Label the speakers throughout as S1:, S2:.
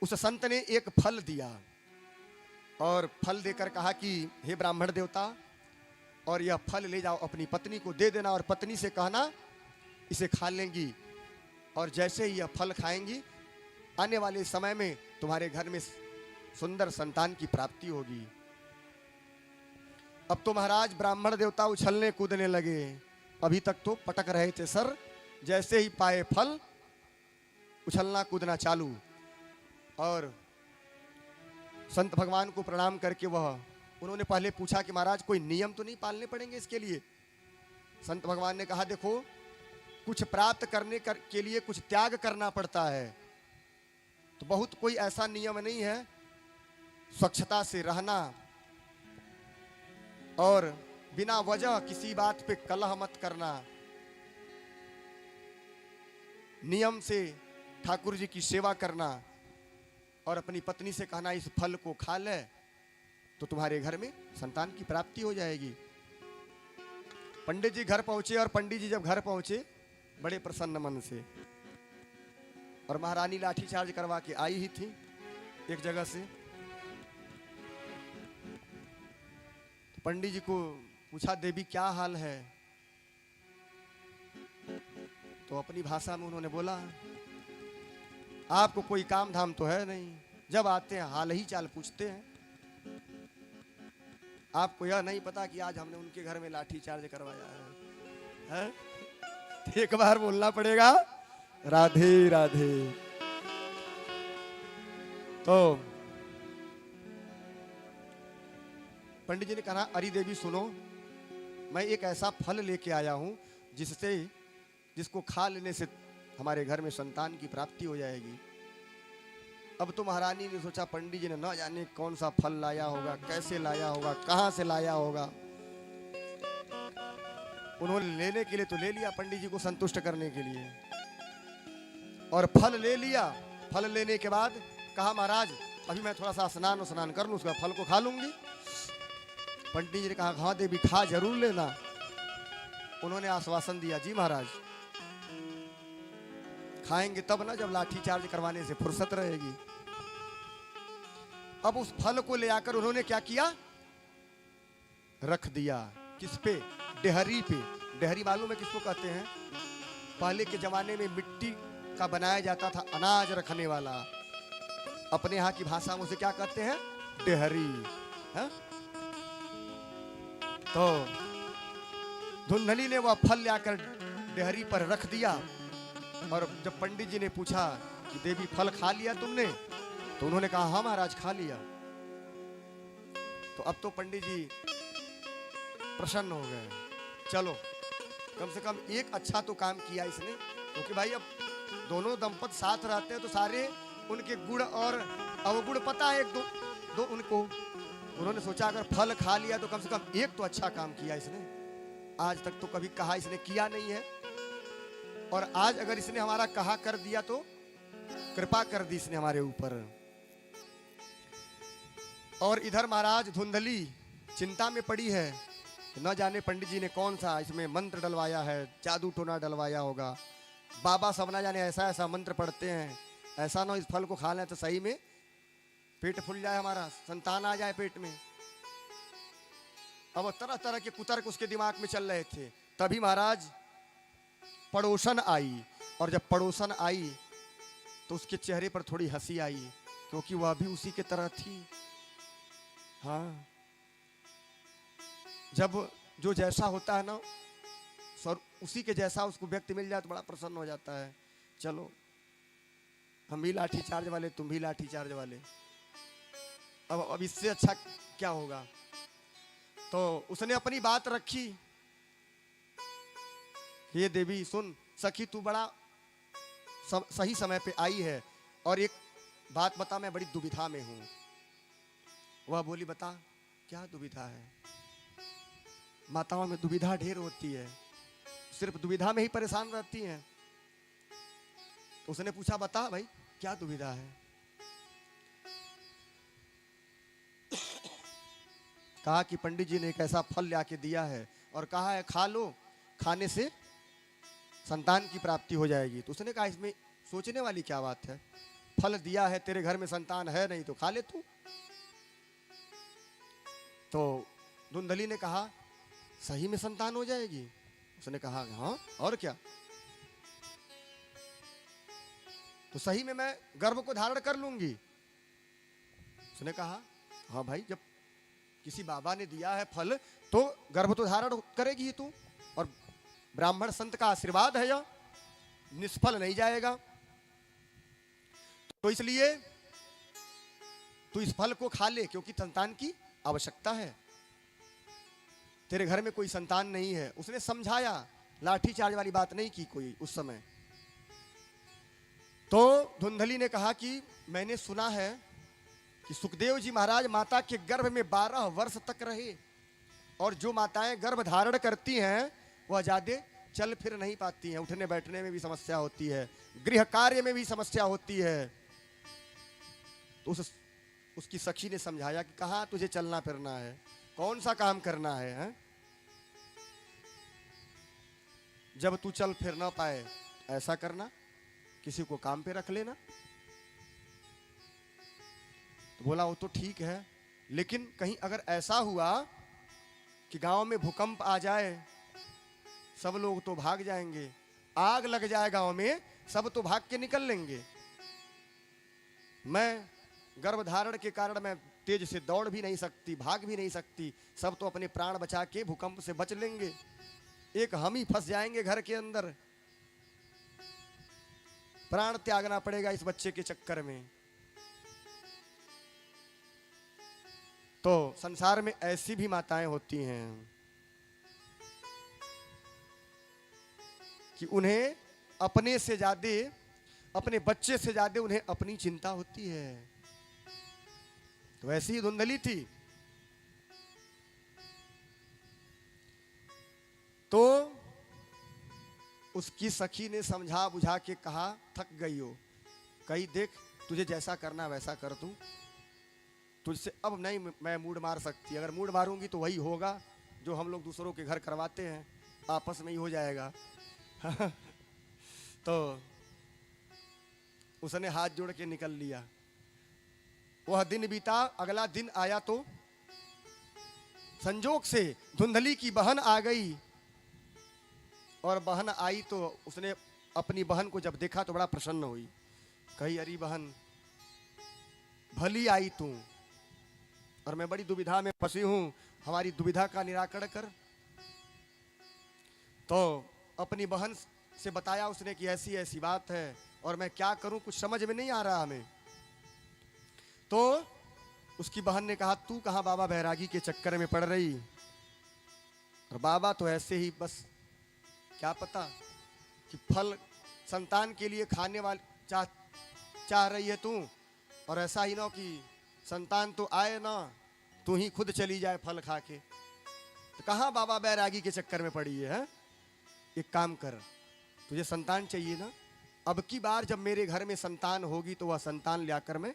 S1: उस संत ने एक फल दिया और फल देकर कहा कि हे ब्राह्मण देवता, और यह फल ले जाओ अपनी पत्नी को दे देना और पत्नी से कहना इसे खा लेंगी, और जैसे ही यह फल खाएंगी आने वाले समय में तुम्हारे घर में सुंदर संतान की प्राप्ति होगी। अब तो महाराज ब्राह्मण देवता उछलने कूदने लगे। अभी तक तो पटक रहे थे सर, जैसे ही पाए फल उछलना कूदना चालू। और संत भगवान को प्रणाम करके उन्होंने पहले पूछा कि महाराज कोई नियम तो नहीं पालने पड़ेंगे इसके लिए। संत भगवान ने कहा देखो, कुछ प्राप्त करने के लिए कुछ त्याग करना पड़ता है, तो बहुत कोई ऐसा नियम नहीं है। स्वच्छता से रहना और बिना वजह किसी बात पे कलह मत करना, नियम से ठाकुर जी की सेवा करना, और अपनी पत्नी से कहना इस फल को खा ले तो तुम्हारे घर में संतान की प्राप्ति हो जाएगी। पंडित जी घर पहुंचे, और पंडित जी जब घर पहुंचे बड़े प्रसन्न मन से, और महारानी लाठी चार्ज करवा के आई ही थी एक जगह से। तो पंडित जी को पूछा देवी क्या हाल है, तो अपनी भाषा में उन्होंने बोला आपको कोई काम धाम तो है नहीं, जब आते हैं हाल ही चाल पूछते हैं। आपको यह नहीं पता कि आज हमने उनके घर में लाठी चार्ज करवाया है? एक बार बोलना पड़ेगा राधे राधे। तो पंडित जी ने कहा अरे देवी सुनो, मैं एक ऐसा फल लेके आया हूं जिसको खा लेने से हमारे घर में संतान की प्राप्ति हो जाएगी। अब तो महारानी ने सोचा पंडित जी ने न जाने कौन सा फल लाया होगा, कैसे लाया होगा, कहां से लाया होगा। उन्होंने लेने के लिए तो ले लिया पंडित जी को संतुष्ट करने के लिए, और फल ले लिया। फल लेने के बाद कहा महाराज अभी मैं थोड़ा सा स्नान कर लूं, उसका फल को खा लूंगी। पंडित जी ने कहा हाँ देवी खा जरूर लेना। उन्होंने आश्वासन दिया जी महाराज खाएंगे तब ना जब लाठी चार्ज करवाने से फुर्सत रहेगी। अब उस फल को ले आकर उन्होंने क्या किया, रख दिया। किस पे? डेहरी पे। डेहरी मालूम है किसको कहते हैं? पहले के जमाने में मिट्टी का बनाया जाता था अनाज रखने वाला, अपने यहाँ की भाषा में उसे क्या कहते हैं? डेहरी है? तो धुंधली ने वह फल लाकर डेहरी पर रख दिया, और जब पंडित जी ने पूछा कि देवी फल खा लिया तुमने, तो उन्होंने कहा हाँ महाराज खा लिया। तो अब तो पंडित जी प्रसन्न हो गए, चलो कम से कम एक अच्छा तो काम किया इसने, क्योंकि भाई अब दोनों दंपत साथ रहते हैं तो सारे उनके गुण और अवगुण पता है एक दो उनको। उन्होंने सोचा अगर फल खा लिया तो कम से कम एक तो अच्छा काम किया इसने। आज तक तो कभी कहा इसने किया नहीं है, और आज अगर इसने हमारा कहा कर दिया तो कृपा कर दी इसने हमारे ऊपर। और इधर महाराज धुंधली चिंता में पड़ी है, न जाने पंडित जी ने कौन सा इसमें मंत्र डलवाया है, जादू टोना डलवाया होगा। बाबा सब ना जाने ऐसा ऐसा मंत्र पढ़ते हैं, ऐसा ना इस फल को खा लें तो सही में पेट फूल जाए, हमारा संतान आ जाए पेट में। अब तरह तरह के कुतर्क उसके दिमाग में चल रहे थे। तभी महाराज पड़ोसन आई, और जब पड़ोसन आई तो उसके चेहरे पर थोड़ी हंसी आई, क्योंकि वह भी उसी के तरह थी। हाँ, जब जो जैसा होता है ना उसी के जैसा उसको व्यक्ति मिल जाए तो बड़ा प्रसन्न हो जाता है। चलो हम भी लाठी चार्ज वाले, तुम भी लाठी चार्ज वाले, अब इससे अच्छा क्या होगा। तो उसने अपनी बात रखी, ये देवी सुन सखी तू बड़ा सही समय पे आई है, और एक बात बता मैं बड़ी दुविधा में हूं। वह बोली बता क्या दुविधा है? माताओं में दुविधा ढेर होती है, सिर्फ दुविधा में ही परेशान रहती हैं। तो उसने पूछा बता भाई क्या दुविधा है? कहा कि पंडित जी ने एक ऐसा फल लाके दिया है और कहा है खा लो, खाने से संतान की प्राप्ति हो जाएगी। तो उसने कहा इसमें सोचने वाली क्या बात है? फल दिया है, तेरे घर में संतान है नहीं तो खा ले तू। तो धुंधली ने कहा सही में संतान हो जाएगी? उसने कहा हाँ और क्या, तो सही में मैं गर्भ को धारण कर लूंगी। उसने कहा हाँ भाई, जब किसी बाबा ने दिया है फल तो गर्भ तो धारण करेगी ही तू, और ब्राह्मण संत का आशीर्वाद है, यह निष्फल नहीं जाएगा। तो इसलिए तू इस फल को खा ले, क्योंकि संतान की आवश्यकता है, तेरे घर में कोई संतान नहीं है। उसने समझाया, लाठी चार्ज वाली बात नहीं की कोई उस समय। तो धुंधली ने कहा कि मैंने सुना है कि सुखदेव जी महाराज माता के गर्भ में 12 वर्ष तक रहे, और जो माताएं गर्भ धारण करती हैं वह ज्यादा चल फिर नहीं पाती हैं, उठने बैठने में भी समस्या होती है, गृह कार्य में भी समस्या होती है। तो उसकी सखी ने समझाया कि कहाँ तुझे चलना फिरना है, कौन सा काम करना है? जब तू चल फिर ना पाए ऐसा करना, किसी को काम पे रख लेना। तो बोला वो तो ठीक है, लेकिन कहीं अगर ऐसा हुआ कि गांव में भूकंप आ जाए, सब लोग तो भाग जाएंगे, आग लग जाए गांव में, सब तो भाग के निकल लेंगे। मैं गर्भधारण के कारण मैं तेज से दौड़ भी नहीं सकती, भाग भी नहीं सकती, सब तो अपने प्राण बचा के भूकंप से बच लेंगे, एक हम ही फंस जाएंगे घर के अंदर, प्राण त्यागना पड़ेगा इस बच्चे के चक्कर में। तो संसार में ऐसी भी माताएं होती हैं कि उन्हें अपने से ज्यादा, अपने बच्चे से ज्यादा उन्हें अपनी चिंता होती है। तो ऐसी ही धुंधली थी। तो उसकी सखी ने समझा बुझा के कहा थक गई हो, कही देख तुझे जैसा करना वैसा कर दूं, तुझसे अब नहीं मैं मूड मार सकती, अगर मूड मारूंगी तो वही होगा जो हम लोग दूसरों के घर करवाते हैं, आपस में ही हो जाएगा। तो उसने हाथ जोड़ के निकल लिया। वह दिन बीता, अगला दिन आया तो संजोग से धुंधली की बहन आ गई, और बहन आई तो उसने अपनी बहन को जब देखा तो बड़ा प्रसन्न हुई, कही अरे बहन भली आई तू, और मैं बड़ी दुविधा में फंसी हूं, हमारी दुविधा का निराकरण कर। तो अपनी बहन से बताया उसने कि ऐसी ऐसी बात है और मैं क्या करूं, कुछ समझ में नहीं आ रहा हमें। तो उसकी बहन ने कहा तू कहां बाबा बैरागी के चक्कर में पड़ रही, और बाबा तो ऐसे ही बस क्या पता कि फल संतान के लिए खाने वाले चाह रही है तू, और ऐसा ही ना कि संतान तो आए ना, तू ही खुद चली जाए फल खा के। तो कहाँ बाबा बैरागी के चक्कर में पड़ी है? एक काम कर, तुझे संतान चाहिए ना, अब की बार जब मेरे घर में संतान होगी तो वह संतान लाकर मैं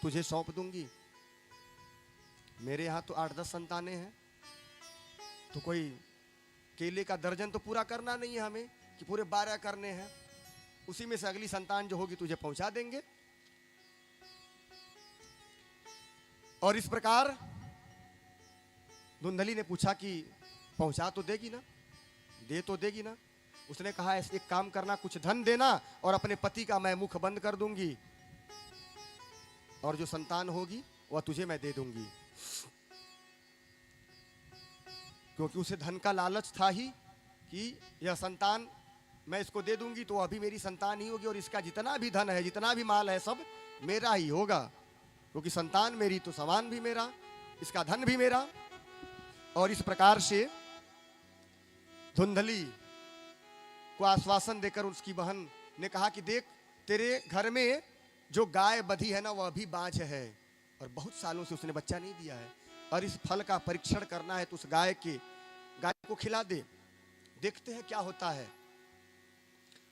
S1: तुझे सौंप दूंगी। मेरे यहाँ तो 8-10 संतानें हैं, तो कोई केले का दर्जन तो पूरा करना नहीं है हमें कि पूरे 12 करने हैं, उसी में से अगली संतान जो होगी तुझे पहुंचा देंगे। और इस प्रकार धुंधली ने पूछा कि पहुंचा तो देगी ना, दे तो देगी ना? उसने कहा एक काम करना, कुछ धन देना और अपने पति का मैं मुख बंद कर दूंगी, और जो संतान होगी वह तुझे मैं दे दूंगी। क्योंकि उसे धन का लालच था ही कि यह संतान मैं इसको दे दूंगी तो अभी मेरी संतान ही होगी, और इसका जितना भी धन है, जितना भी माल है, सब मेरा ही होगा, क्योंकि संतान मेरी तो सामान भी मेरा, इसका धन भी मेरा। और इस प्रकार से धुंधली को आश्वासन देकर उसकी बहन ने कहा कि देख तेरे घर में जो गाय बधी है ना वह भी बांझ है, और बहुत सालों से उसने बच्चा नहीं दिया है, और इस फल का परीक्षण करना है तो उस गाय को खिला दे, देखते हैं क्या होता है।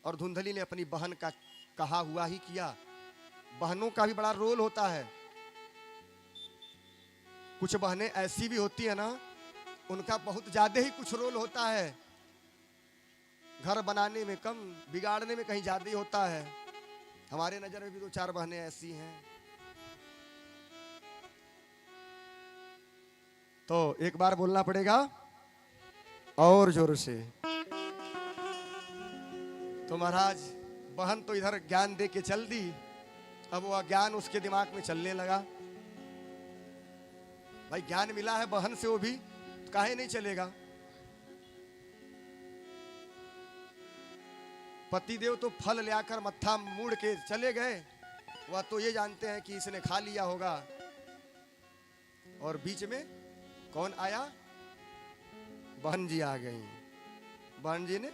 S1: और धुंधली ने अपनी बहन का कहा हुआ ही किया। बहनों का भी बड़ा रोल होता है, कुछ बहनें ऐसी भी होती है ना, उनका बहुत ज्यादा ही कुछ रोल होता है, घर बनाने में कम, बिगाड़ने में कहीं ज्यादा ही होता है। हमारे नजर में भी 2-4 बहनें ऐसी हैं। तो एक बार बोलना पड़ेगा और जोर से। तो महाराज बहन तो इधर ज्ञान दे के चल दी, अब वह ज्ञान उसके दिमाग में चलने लगा। भाई ज्ञान मिला है बहन से, वो भी तो काहे नहीं चलेगा। पतिदेव तो फल ले आकर मत्था मुड़ के चले गए, वह तो ये जानते हैं कि इसने खा लिया होगा। और बीच में कौन आया? बहन जी आ गई। बहन जी ने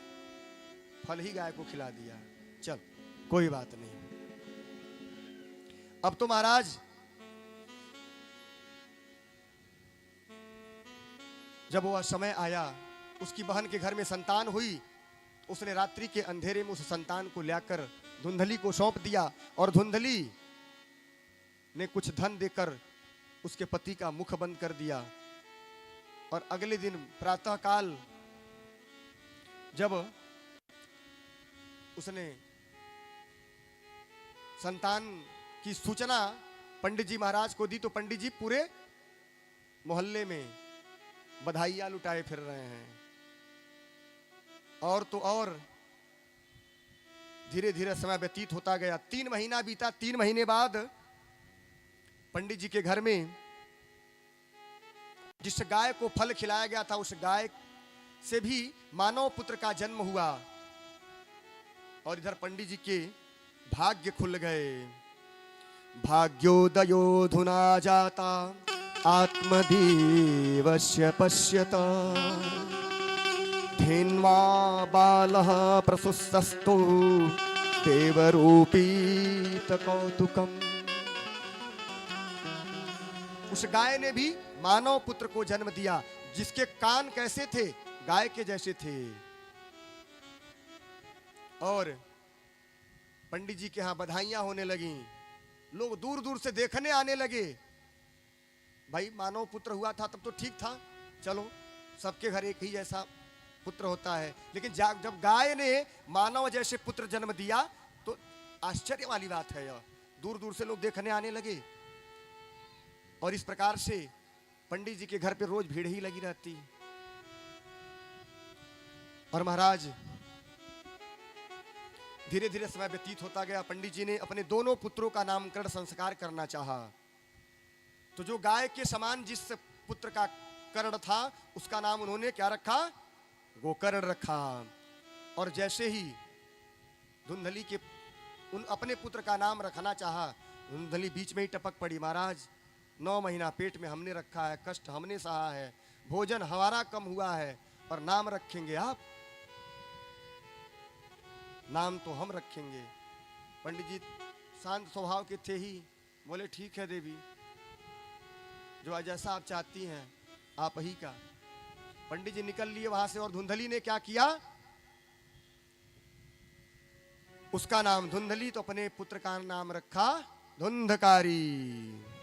S1: फल ही गाय को खिला दिया। चल कोई बात नहीं। अब तो महाराज जब वह समय आया, उसकी बहन के घर में संतान हुई, उसने रात्रि के अंधेरे में उस संतान को लाकर धुंधली को सौंप दिया। और धुंधली ने कुछ धन देकर उसके पति का मुख बंद कर दिया। और अगले दिन प्रातःकाल जब उसने संतान की सूचना पंडित जी महाराज को दी, तो पंडित जी पूरे मोहल्ले में बधाइयां लुटाए फिर रहे हैं। और तो और धीरे धीरे समय व्यतीत होता गया। 3 महीना बीता। 3 महीने बाद पंडित जी के घर में जिस गाय को फल खिलाया गया था, उस गाय से भी मानव पुत्र का जन्म हुआ। और इधर पंडित जी के भाग्य खुल गए। भाग्योदयोधुना जाता आत्मदेवस्य पश्यत धेन्वा बालः प्रसुस्तस्तु देवरूपीत कौतुकम्। उस गाय ने भी मानव पुत्र को जन्म दिया, जिसके कान कैसे थे? गाय के जैसे थे। और पंडित जी के यहां बधाइयां होने लगी, लोग दूर दूर से देखने आने लगे। भाई मानव पुत्र हुआ था तब तो ठीक था, चलो सबके घर एक ही जैसा पुत्र होता है। लेकिन जब गाय ने मानव जैसे पुत्र जन्म दिया तो आश्चर्य वाली बात है यह। दूर दूर से लोग देखने आने लगे। और इस प्रकार से पंडित जी के घर पे रोज भीड़ ही लगी रहती। और महाराज धीरे धीरे समय व्यतीत होता गया। पंडित जी ने अपने दोनों पुत्रों का नामकरण संस्कार करना चाहा। तो जो गाय के समान जिस पुत्र का कर्ण था, उसका नाम उन्होंने क्या रखा? गोकर्ण रखा। और जैसे ही धुंधली के उन अपने पुत्र का नाम रखना चाहा, धुंधली बीच में ही टपक पड़ी। महाराज 9 महीना पेट में हमने रखा है, कष्ट हमने सहा है, भोजन हमारा कम हुआ है, और नाम रखेंगे आप? नाम तो हम रखेंगे। पंडित जी शांत स्वभाव के थे ही, बोले ठीक है देवी, जो जैसा आप चाहती हैं आप ही का। पंडित जी निकल लिए वहां से। और धुंधली ने क्या किया? उसका नाम धुंधली, तो अपने पुत्र का नाम रखा धुंधकारी।